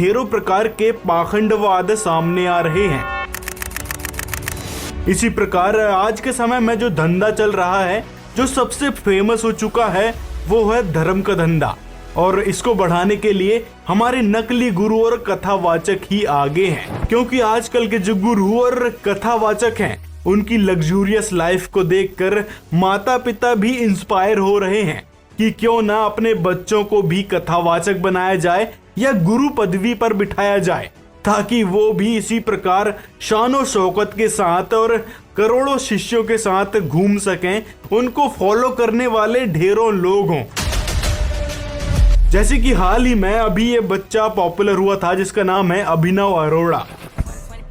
ढेरों प्रकार के पाखंडवाद सामने आ रहे हैं। इसी प्रकार आज के समय में जो धंधा चल रहा है, जो सबसे फेमस हो चुका है, वो है धर्म का धंधा। और इसको बढ़ाने के लिए हमारे नकली गुरु और कथावाचक ही आगे हैं, क्योंकि आजकल के जो गुरु और कथावाचक हैं, उनकी लग्जूरियस लाइफ को देखकर माता पिता भी इंस्पायर हो रहे हैं कि क्यों ना अपने बच्चों को भी कथावाचक बनाया जाए या गुरु पदवी पर बिठाया जाए, ताकि वो भी इसी प्रकार शानो शौकत के साथ और करोड़ों शिष्यों के साथ घूम सकें, उनको फॉलो करने वाले ढेरों लोग हों। जैसे कि हाल ही में अभी ये बच्चा पॉपुलर हुआ था जिसका नाम है अभिनव अरोड़ा।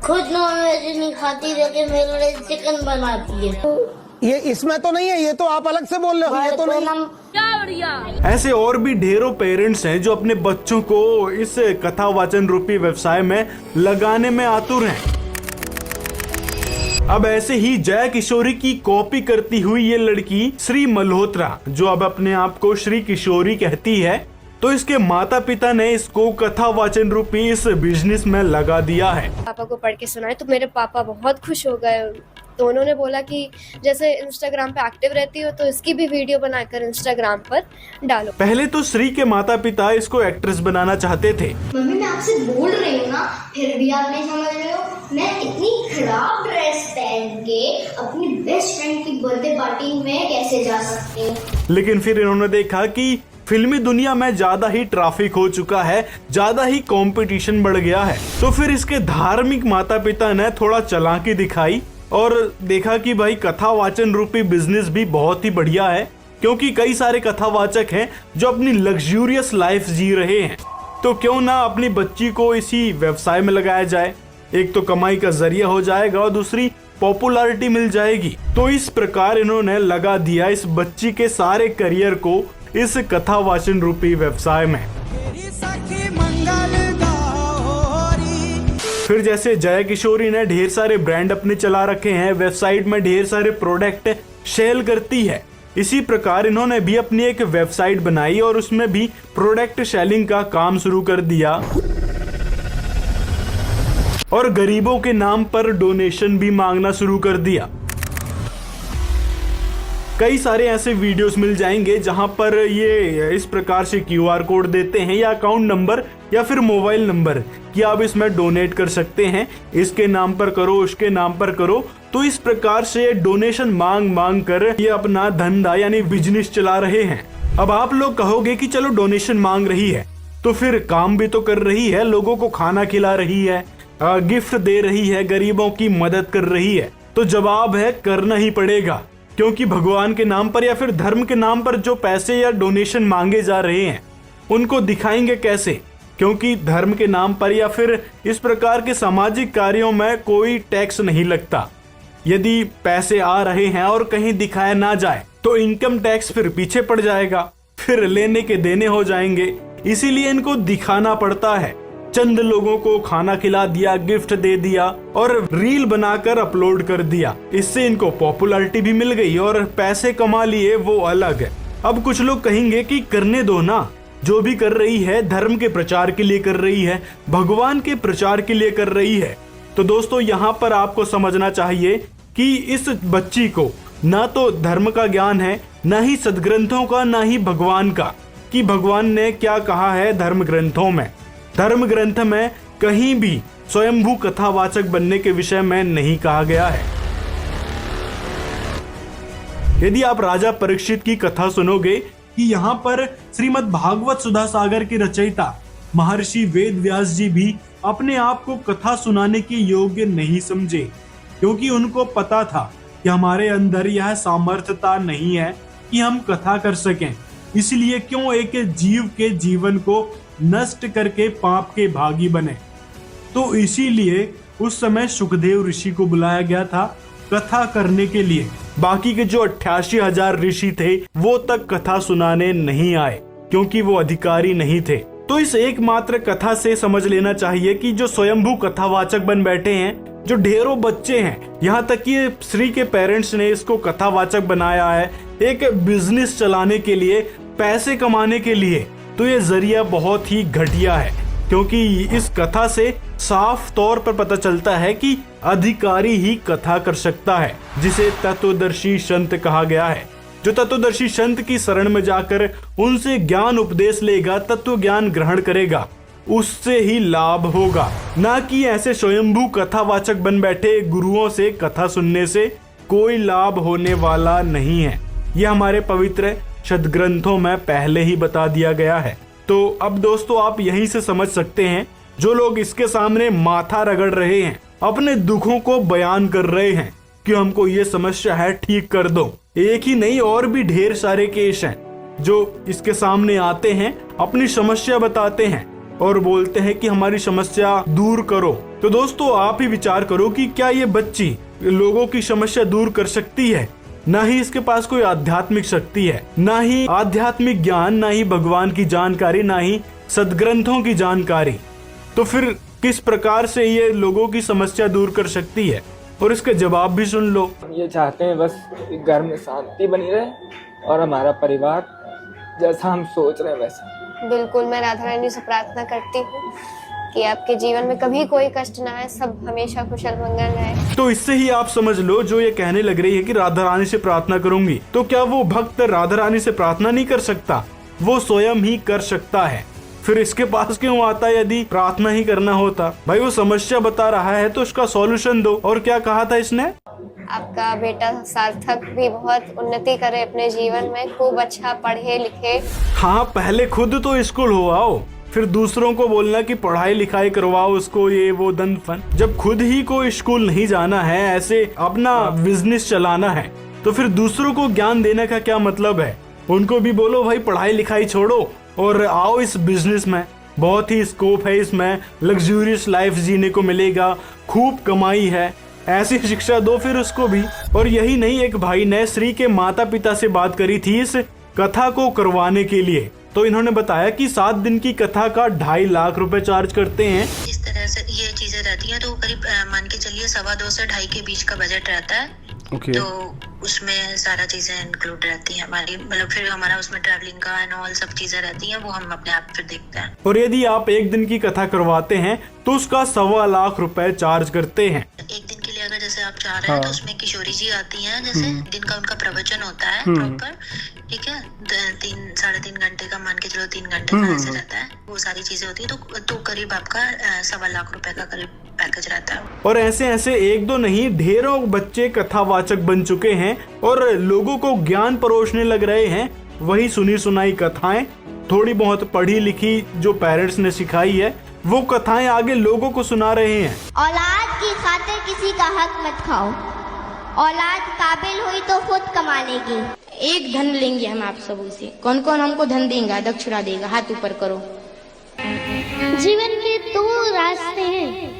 खुद नॉनवेज नहीं खाती लेकिन मेरे लिए चिकन बनाती है। ये इसमें तो नहीं है, ये तो आप अलग से बोल रहे हो, ये तो नहीं। ऐसे और भी ढेरों पेरेंट्स हैं जो अपने बच्चों को इस कथावाचन रूपी व्यवसाय में लगाने में आतुर हैं। अब ऐसे ही जया किशोरी की कॉपी करती हुई ये लड़की श्री मल्होत्रा, जो अब अपने आप को श्री किशोरी कहती है, तो इसके माता पिता ने इसको कथावाचन रूपी इस बिजनेस में लगा दिया है। पापा को पढ़ के सुनाए तो मेरे पापा बहुत खुश हो गए। तो उन्होंने बोला कि जैसे इंस्टाग्राम पे एक्टिव रहती हो तो इसकी भी वीडियो बनाकर इंस्टाग्राम पर डालो। पहले तो श्री के माता पिता इसको एक्ट्रेस बनाना चाहते थे। मम्मी मैं आपसे बोल रही हूँ ना, फिर भी आप नहीं समझ रहे हो। मैं इतनी खराब ड्रेस पहन के अपनी बेस्ट फ्रेंड की बर्थडे पार्टी में कैसे जा सकती हूँ। लेकिन फिर इन्होंने देखा कि फिल्मी दुनिया में ज्यादा ही ट्रैफिक हो चुका है, ज्यादा ही कंपटीशन बढ़ गया है, तो फिर इसके धार्मिक माता पिता ने थोड़ा चालाकी दिखाई और देखा कि भाई कथावाचन रूपी बिजनेस भी बहुत ही बढ़िया है, क्योंकि कई सारे कथावाचक हैं जो अपनी लग्जूरियस लाइफ जी रहे हैं, तो क्यों ना अपनी बच्ची को इसी व्यवसाय में लगाया जाए। एक तो कमाई का जरिया हो जाएगा और दूसरी पॉपुलैरिटी मिल जाएगी। तो इस प्रकार इन्होंने लगा दिया इस बच्ची के सारे करियर को इस कथावाचन रूपी व्यवसाय में। फिर जैसे जया किशोरी ने ढेर सारे ब्रांड अपने चला रखे हैं, वेबसाइट में ढेर सारे प्रोडक्ट सेल करती है, इसी प्रकार इन्होंने भी अपनी एक वेबसाइट बनाई और उसमें भी प्रोडक्ट सेलिंग का काम शुरू कर दिया और गरीबों के नाम पर डोनेशन भी मांगना शुरू कर दिया। कई सारे ऐसे वीडियोस मिल जाएंगे जहां पर ये इस प्रकार से क्यूआर कोड देते हैं या अकाउंट नंबर या फिर मोबाइल नंबर कि आप इसमें डोनेट कर सकते हैं, इसके नाम पर करो, उसके नाम पर करो। तो इस प्रकार से डोनेशन मांग मांग कर ये अपना धंधा यानी बिजनेस चला रहे हैं। अब आप लोग कहोगे कि चलो डोनेशन मांग रही है तो फिर काम भी तो कर रही है, लोगों को खाना खिला रही है, गिफ्ट दे रही है, गरीबों की मदद कर रही है। तो जवाब है करना ही पड़ेगा, क्योंकि भगवान के नाम पर या फिर धर्म के नाम पर जो पैसे या डोनेशन मांगे जा रहे हैं उनको दिखाएंगे कैसे, क्योंकि धर्म के नाम पर या फिर इस प्रकार के सामाजिक कार्यों में कोई टैक्स नहीं लगता। यदि पैसे आ रहे हैं और कहीं दिखाया ना जाए तो इनकम टैक्स फिर पीछे पड़ जाएगा, फिर लेने के देने हो जाएंगे, इसीलिए इनको दिखाना पड़ता है। चंद लोगों को खाना खिला दिया, गिफ्ट दे दिया और रील बनाकर अपलोड कर दिया, इससे इनको पॉपुलैरिटी भी मिल गई और पैसे कमा लिए, वो अलग है। अब कुछ लोग कहेंगे कि करने दो ना, जो भी कर रही है धर्म के प्रचार के लिए कर रही है, भगवान के प्रचार के लिए कर रही है। तो दोस्तों यहाँ पर आपको समझना चाहिए कि इस बच्ची को ना तो धर्म का ज्ञान है, ना ही सदग्रंथों का, ना ही भगवान का, कि भगवान ने क्या कहा है धर्म ग्रंथों में। धर्म ग्रंथ में कहीं भी स्वयंभू कथावाचक बनने के विषय में नहीं कहा गया है। यदि आप राजा परीक्षित की कथा सुनोगे कि यहाँ पर श्रीमद् भागवत सुधा सागर के रचयिता महर्षि वेद व्यास जी भी अपने आप को कथा सुनाने के योग्य नहीं समझे, क्योंकि उनको पता था कि हमारे अंदर यह सामर्थ्यता नहीं है कि हम कथा कर सकें, इसलिए क्यों एक जीव के जीवन को नष्ट करके पाप के भागी बने। तो इसीलिए उस समय सुखदेव ऋषि को बुलाया गया था कथा करने के लिए। बाकी के जो 88,000 ऋषि थे वो तक कथा सुनाने नहीं आए, क्योंकि वो अधिकारी नहीं थे। तो इस एकमात्र कथा से समझ लेना चाहिए कि जो स्वयंभू कथावाचक बन बैठे हैं, जो ढेरों बच्चे हैं, यहाँ तक कि श्री के पेरेंट्स ने इसको कथावाचक बनाया है एक बिजनेस चलाने के लिए, पैसे कमाने के लिए, तो ये जरिया बहुत ही घटिया है। क्योंकि इस कथा से साफ तौर पर पता चलता है कि अधिकारी ही कथा कर सकता है, जिसे तत्वदर्शी संत कहा गया है। जो तत्वदर्शी संत की शरण में जाकर उनसे ज्ञान उपदेश लेगा, तत्व ज्ञान ग्रहण करेगा, उससे ही लाभ होगा, ना कि ऐसे स्वयंभू कथावाचक बन बैठे गुरुओं से कथा सुनने से कोई लाभ होने वाला नहीं है। यह हमारे पवित्र सदग्रंथों में पहले ही बता दिया गया है। तो अब दोस्तों आप यहीं से समझ सकते हैं, जो लोग इसके सामने माथा रगड़ रहे हैं, अपने दुखों को बयान कर रहे हैं कि हमको ये समस्या है, ठीक कर दो। एक ही नहीं, और भी ढेर सारे केस हैं जो इसके सामने आते हैं, अपनी समस्या बताते हैं और बोलते हैं कि हमारी समस्या दूर करो। तो दोस्तों आप ही विचार करो कि क्या ये बच्ची लोगों की समस्या दूर कर सकती है? ना ही इसके पास कोई आध्यात्मिक शक्ति है, ना ही आध्यात्मिक ज्ञान, ना ही भगवान की जानकारी, ना ही सदग्रंथों की जानकारी। तो फिर किस प्रकार से ये लोगों की समस्या दूर कर सकती है? और इसका जवाब भी सुन लो। हम ये चाहते हैं बस घर में शांति बनी रहे और हमारा परिवार जैसा हम सोच रहे हैं वैसा। बिल्कुल, मैं राधा रानी से प्रार्थना करती हूँ कि आपके जीवन में कभी कोई कष्ट ना आए, सब हमेशा कुशल मंगल रहे। तो इससे ही आप समझ लो, जो ये कहने लग रही है कि राधा रानी से प्रार्थना करूंगी, तो क्या वो भक्त राधा रानी से प्रार्थना नहीं कर सकता? वो स्वयं ही कर सकता है। फिर इसके पास क्यों आता यदि प्रार्थना ही करना होता? भाई वो समस्या बता रहा है तो उसका सॉल्यूशन दो। और क्या कहा था इसने? आपका बेटा सार्थक भी बहुत उन्नति करे अपने जीवन में, खूब अच्छा पढ़े लिखे। हाँ, पहले खुद तो स्कूल हो आओ, फिर दूसरों को बोलना कि पढ़ाई लिखाई करवाओ उसको, ये वो दंड फन। जब खुद ही को स्कूल नहीं जाना है, ऐसे अपना बिजनेस चलाना है, तो फिर दूसरों को ज्ञान देने का क्या मतलब है? उनको भी बोलो भाई पढ़ाई लिखाई छोड़ो और आओ इस बिजनेस में, बहुत ही स्कोप है इसमें, लग्जूरियस लाइफ जीने को मिलेगा, खूब कमाई है। ऐसी शिक्षा दो फिर उसको भी। और यही नहीं, एक भाई ने श्री के माता पिता से बात करी थी इस कथा को करवाने के लिए, तो इन्होंने बताया कि 7 दिन की कथा का 2.5 लाख रुपए चार्ज करते हैं। इस तरह से ये चीजें रहती हैं, तो करीब मान के चलिए 2.25 से 2.5 के बीच का बजट रहता है। तो उसमें सारा चीजें इंक्लूड रहती हैं हमारी, मतलब फिर हमारा उसमें ट्रैवलिंग का एंड ऑल सब चीजें रहती हैं, वो हम अपने आप फिर देखते हैं। और यदि आप 1 दिन की कथा करवाते हैं तो उसका 2.25 लाख रुपए चार्ज करते हैं। 1 दिन के लिए अगर जैसे आप चाह रहे हैं तो उसमें किशोरी जी आती हैं, जैसे दिन का उनका प्रवचन होता है प्रॉपर, ठीक है, 3-3.5 घंटे का, मान के चलो 3 घंटे का ऐसे रहता है, वो सारी चीजें होती है। तो करीब आपका 2.25 लाख रुपए का करीब पैकेज रहता है। और ऐसे ऐसे 1-2 नहीं, ढेरों बच्चे कथावाचक बन चुके हैं और लोगों को ज्ञान परोसने लग रहे हैं। वही सुनी सुनाई कथाएं, थोड़ी बहुत पढ़ी लिखी जो पेरेंट्स ने सिखाई है, वो कथाएं आगे लोगों को सुना रहे हैं। औलाद की खातिर किसी का हक मत खाओ, औलाद काबिल हुई तो खुद कमा लेगी। एक धन लेंगे हम आप सबों से, कौन कौन हमको धन देगा, दक्षिणा देगा, हाथ ऊपर करो। जीवन के 2 रास्ते हैं,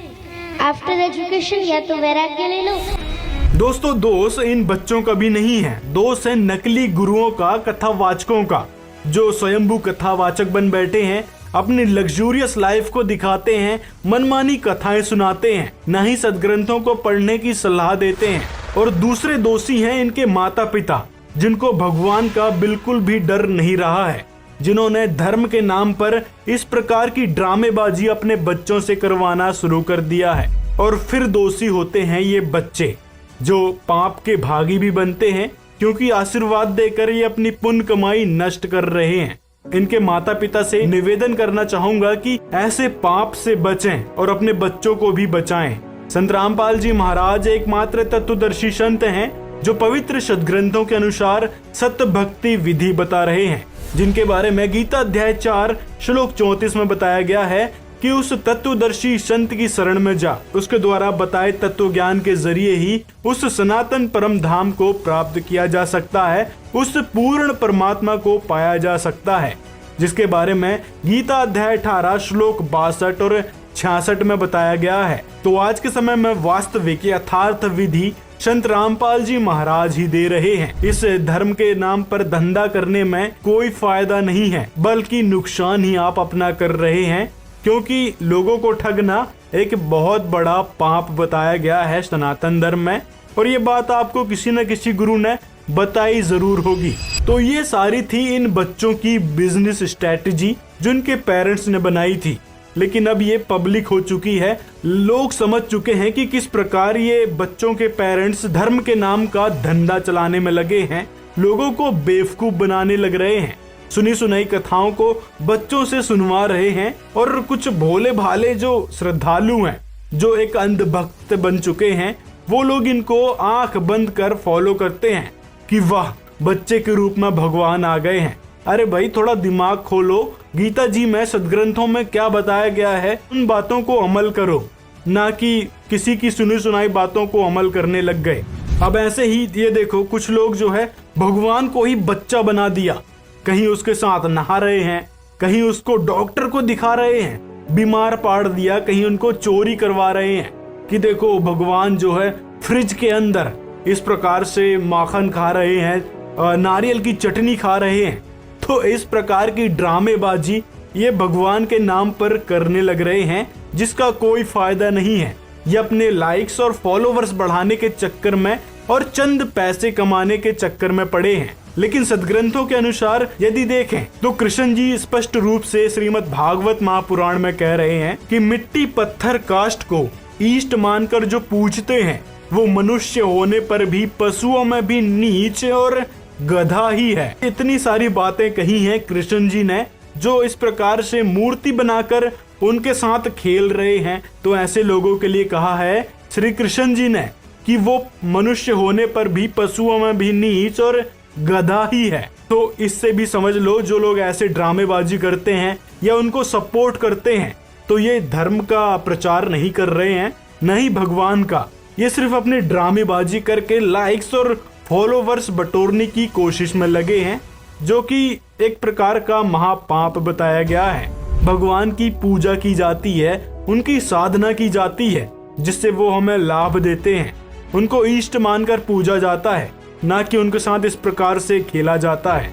आफ्टर एजुकेशन या तो वैराग्य ले लो। दोस्तों दोष इन बच्चों का भी नहीं है, दोष है नकली गुरुओं का, कथावाचकों का, जो स्वयंभू कथावाचक बन बैठे हैं, अपनी लग्जूरियस लाइफ को दिखाते हैं, मनमानी कथाएं सुनाते हैं, न ही सदग्रंथों को पढ़ने की सलाह देते हैं। और दूसरे दोषी हैं इनके माता पिता, जिनको भगवान का बिल्कुल भी डर नहीं रहा है, जिन्होंने धर्म के नाम पर इस प्रकार की ड्रामेबाजी अपने बच्चों से करवाना शुरू कर दिया है। और फिर दोषी होते हैं ये बच्चे, जो पाप के भागी भी बनते हैं, क्योंकि आशीर्वाद देकर ये अपनी पुण्य कमाई नष्ट कर रहे हैं। इनके माता पिता से निवेदन करना चाहूंगा कि ऐसे पाप से बचें और अपने बच्चों को भी बचाएं। संत रामपाल जी महाराज एकमात्र तत्वदर्शी संत हैं, जो पवित्र सदग्रंथों के अनुसार सत्य भक्ति विधि बता रहे हैं, जिनके बारे में गीता अध्याय 4 श्लोक 34 में बताया गया है कि उस तत्वदर्शी संत की शरण में जा, उसके द्वारा बताए तत्व ज्ञान के जरिए ही उस सनातन परम धाम को प्राप्त किया जा सकता है, उस पूर्ण परमात्मा को पाया जा सकता है, जिसके बारे में गीता अध्याय 18 श्लोक 62 और 66 में बताया गया है। तो आज के समय में वास्तविक यथार्थ विधि संत रामपाल जी महाराज ही दे रहे हैं। इस धर्म के नाम पर धंधा करने में कोई फायदा नहीं है, बल्कि नुकसान ही आप अपना कर रहे हैं, क्योंकि लोगों को ठगना एक बहुत बड़ा पाप बताया गया है सनातन धर्म में। और ये बात आपको किसी न किसी गुरु ने बताई जरूर होगी। तो ये सारी थी इन बच्चों की बिजनेस स्ट्रेटजी, जिनके पेरेंट्स ने बनाई थी। लेकिन अब ये पब्लिक हो चुकी है। लोग समझ चुके हैं कि किस प्रकार ये बच्चों के पेरेंट्स धर्म के नाम का धंधा चलाने में लगे हैं, लोगों को बेवकूफ बनाने लग रहे हैं, सुनी सुनाई कथाओं को बच्चों से सुनवा रहे हैं और कुछ भोले भाले जो श्रद्धालु हैं, जो एक अंधभक्त बन चुके हैं, वो लोग इनको आंख बंद कर फॉलो करते हैं कि वाह बच्चे के रूप में भगवान आ गए हैं। अरे भाई थोड़ा दिमाग खोलो, गीता जी में सदग्रंथों में क्या बताया गया है उन बातों को अमल करो, ना कि किसी की सुनी सुनाई बातों को अमल करने लग गए। अब ऐसे ही ये देखो कुछ लोग जो है भगवान को ही बच्चा बना दिया, कहीं उसके साथ नहा रहे हैं, कहीं उसको डॉक्टर को दिखा रहे हैं, बीमार पाड़ दिया, कहीं उनको चोरी करवा रहे हैं कि देखो भगवान जो है फ्रिज के अंदर इस प्रकार से माखन खा रहे हैं, नारियल की चटनी खा रहे हैं। तो इस प्रकार की ड्रामेबाजी ये भगवान के नाम पर करने लग रहे हैं जिसका कोई फायदा नहीं है। ये अपने लाइक्स और फॉलोवर्स बढ़ाने के चक्कर में और चंद पैसे कमाने के चक्कर में पड़े हैं। लेकिन सदग्रंथों के अनुसार यदि देखें तो कृष्ण जी स्पष्ट रूप से श्रीमद् भागवत महापुराण में कह रहे हैं कि मिट्टी पत्थर काष्ठ को ईष्ट मानकर जो पूजते हैं वो मनुष्य होने पर भी पशुओं में भी नीच और गधा ही है। इतनी सारी बातें कही हैं कृष्ण जी ने जो इस प्रकार से मूर्ति बनाकर उनके साथ खेल रहे हैं। तो ऐसे लोगों के लिए कहा है श्री कृष्ण जी ने कि वो मनुष्य होने पर भी पशुओं में भी नीच और गधा ही है। तो इससे भी समझ लो जो लोग ऐसे ड्रामेबाजी करते हैं या उनको सपोर्ट करते हैं तो ये धर्म का प्रचार नहीं कर रहे हैं, न ही भगवान का। ये सिर्फ अपने ड्रामेबाजी करके लाइक्स और फॉलोवर्स बटोरने की कोशिश में लगे हैं, जो कि एक प्रकार का महापाप बताया गया है। भगवान की पूजा की जाती है, उनकी साधना की जाती है जिससे वो हमें लाभ देते हैं, उनको इष्ट मानकर पूजा जाता है, ना कि उनके साथ इस प्रकार से खेला जाता है।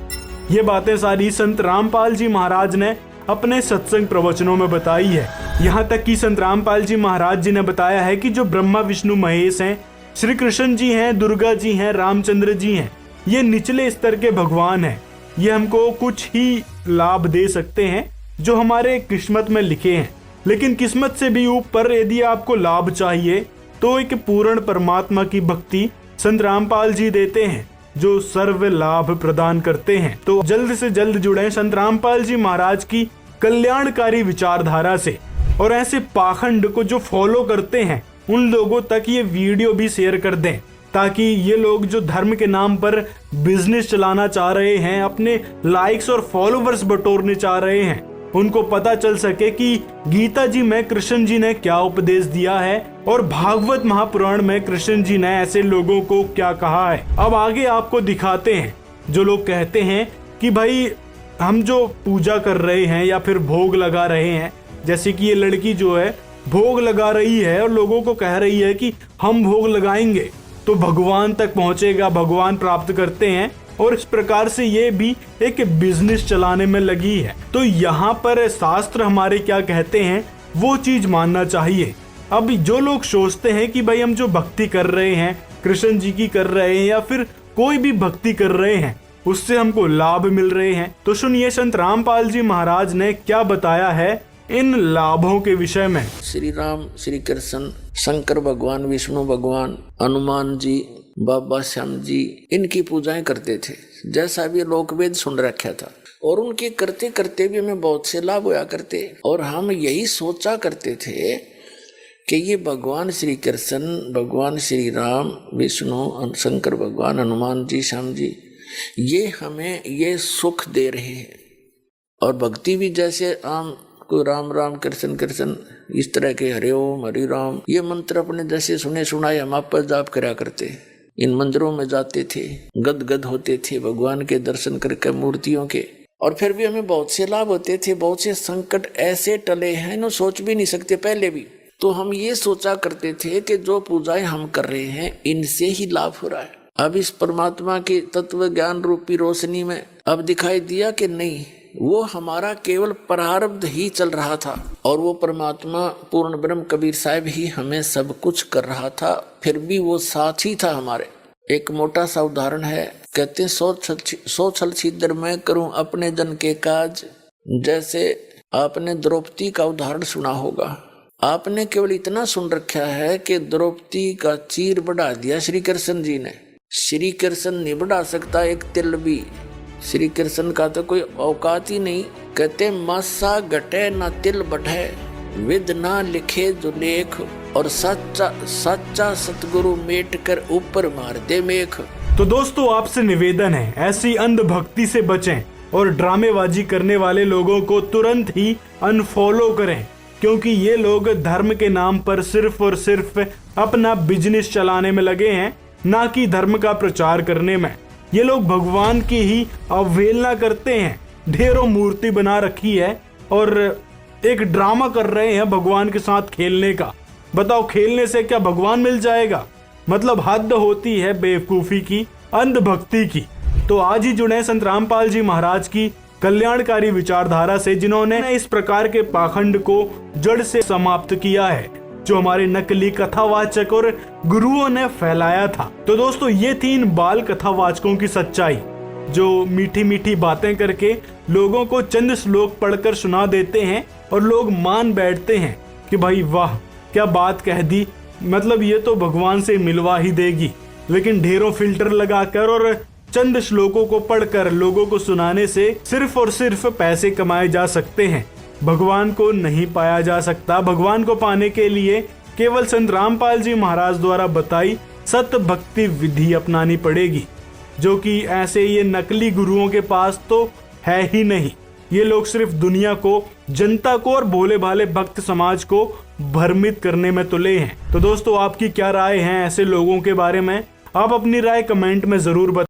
ये बातें सारी संत रामपाल जी महाराज ने अपने सत्संग प्रवचनों में बताई है। यहाँ तक कि संत रामपाल जी महाराज जी ने बताया है कि जो ब्रह्मा विष्णु महेश हैं, श्री कृष्ण जी हैं, दुर्गा जी हैं, रामचंद्र जी हैं, ये निचले स्तर के भगवान हैं। ये हमको कुछ ही लाभ दे सकते हैं जो हमारे किस्मत में लिखे हैं, लेकिन किस्मत से भी ऊपर यदि आपको लाभ चाहिए तो एक पूर्ण परमात्मा की भक्ति संत रामपाल जी देते हैं जो सर्व लाभ प्रदान करते हैं। तो जल्द से जल्द जुड़े संत रामपाल जी महाराज की कल्याणकारी विचारधारा से, और ऐसे पाखंड को जो फॉलो करते हैं उन लोगों तक ये वीडियो भी शेयर कर दें, ताकि ये लोग जो धर्म के नाम पर बिजनेस चलाना चाह रहे हैं, अपने लाइक्स और फॉलोवर्स बटोरने चाह रहे हैं, उनको पता चल सके कि गीता जी में कृष्ण जी ने क्या उपदेश दिया है और भागवत महापुराण में कृष्ण जी ने ऐसे लोगों को क्या कहा है। अब आगे आपको दिखाते हैं जो लोग कहते हैं कि भाई हम जो पूजा कर रहे हैं या फिर भोग लगा रहे हैं, जैसे कि ये लड़की जो है भोग लगा रही है और लोगों को कह रही है कि हम भोग लगाएंगे तो भगवान तक पहुंचेगा, भगवान प्राप्त करते हैं, और इस प्रकार से ये भी एक बिजनेस चलाने में लगी है। तो यहाँ पर शास्त्र हमारे क्या कहते हैं वो चीज मानना चाहिए। अब जो लोग सोचते हैं कि भाई हम जो भक्ति कर रहे हैं, कृष्ण जी की कर रहे हैं या फिर कोई भी भक्ति कर रहे हैं, उससे हमको लाभ मिल रहे हैं, तो सुनिए संत रामपाल जी महाराज ने क्या बताया है इन लाभों के विषय में। श्री राम, श्री कृष्ण, शंकर भगवान, विष्णु भगवान, हनुमान जी, बाबा श्याम जी, इनकी पूजाएं करते थे, जैसा भी लोकवेद सुन रखा था। और उनके करते करते भी हमें बहुत से लाभ हुआ करते, और हम यही सोचा करते थे कि ये भगवान श्री कृष्ण, भगवान श्री राम, विष्णु, शंकर भगवान, हनुमान जी, श्याम जी, ये हमें ये सुख दे रहे हैं। और भक्ति भी जैसे आम को राम राम कृष्ण कृष्ण इस तरह के हरे ओम हरि राम ये मंत्र अपने जैसे सुने सुनाए हम आप पर जाप करा करते, इन मंदिरों में जाते थे, गद गद होते थे भगवान के दर्शन करके मूर्तियों के। और फिर भी हमें बहुत से लाभ होते थे, बहुत से संकट ऐसे टले हैं न सोच भी नहीं सकते पहले भी। तो हम ये सोचा करते थे कि जो पूजाएं हम कर रहे हैं इनसे ही लाभ हो रहा है। अब इस परमात्मा की तत्व ज्ञान रूपी रोशनी में अब दिखाई दिया कि नहीं, वो हमारा केवल प्रारब्ध ही चल रहा था, और वो परमात्मा पूर्ण ब्रह्म कबीर साहब ही हमें सब कुछ कर रहा था, फिर भी वो साथ ही था हमारे। एक मोटा सा उदाहरण है, कहते हैं 100 छल छिद्र मैं करूं अपने जन के काज, जैसे आपने द्रौपदी का उदाहरण सुना होगा। आपने केवल इतना सुन रखा है कि द्रौपदी का चीर बढ़ा दिया श्री कृष्ण जी ने। श्री कृष्ण नहीं बढ़ा सकता एक तिल भी। श्री कृष्ण का तो कोई औकात ही नहीं। कहते मासा घटे ना तिल बढ़े, विद ना लिखे जो लेख, और सच्चा सतगुरु मेट कर ऊपर मार दे मेख। तो दोस्तों आपसे निवेदन है, ऐसी अंधभक्ति से बचें और ड्रामेबाजी करने वाले लोगों को तुरंत ही अनफॉलो करें, क्योंकि ये लोग धर्म के नाम पर सिर्फ और सिर्फ अपना बिजनेस चलाने में लगे हैं, ना कि धर्म का प्रचार करने में। ये लोग भगवान की ही अवहेलना करते हैं, ढेरों मूर्ति बना रखी है और एक ड्रामा कर रहे हैं भगवान के साथ खेलने का। बताओ खेलने से क्या भगवान मिल जाएगा? मतलब हद होती है बेवकूफी की, अंधभक्ति की। तो आज ही जुड़े संत रामपाल जी महाराज की कल्याणकारी विचारधारा से, जिन्होंने इस प्रकार के पाखंड को जड़ से समाप्त किया है, जो हमारे नकली कथावाचक और गुरुओं ने फैलाया था। तो दोस्तों ये थी इन बाल कथावाचकों की सच्चाई, जो मीठी मीठी बातें करके लोगों को चंद श्लोक पढ़कर सुना देते हैं और लोग मान बैठते हैं कि भाई वाह क्या बात कह दी, मतलब ये तो भगवान से मिलवा ही देगी। लेकिन ढेरों फिल्टर लगाकर और चंद श्लोकों को पढ़कर लोगों को सुनाने से सिर्फ और सिर्फ पैसे कमाए जा सकते हैं, भगवान को नहीं पाया जा सकता। भगवान को पाने के लिए केवल संत रामपाल जी महाराज द्वारा बताई सत्य भक्ति विधि अपनानी पड़ेगी, जो कि ऐसे ये नकली गुरुओं के पास तो है ही नहीं। ये लोग सिर्फ दुनिया को, जनता को और भोले भाले भक्त समाज को भ्रमित करने में तुले हैं। तो दोस्तों आपकी क्या राय है ऐसे लोगों के बारे में? आप अपनी राय कमेंट में जरूर बताएं।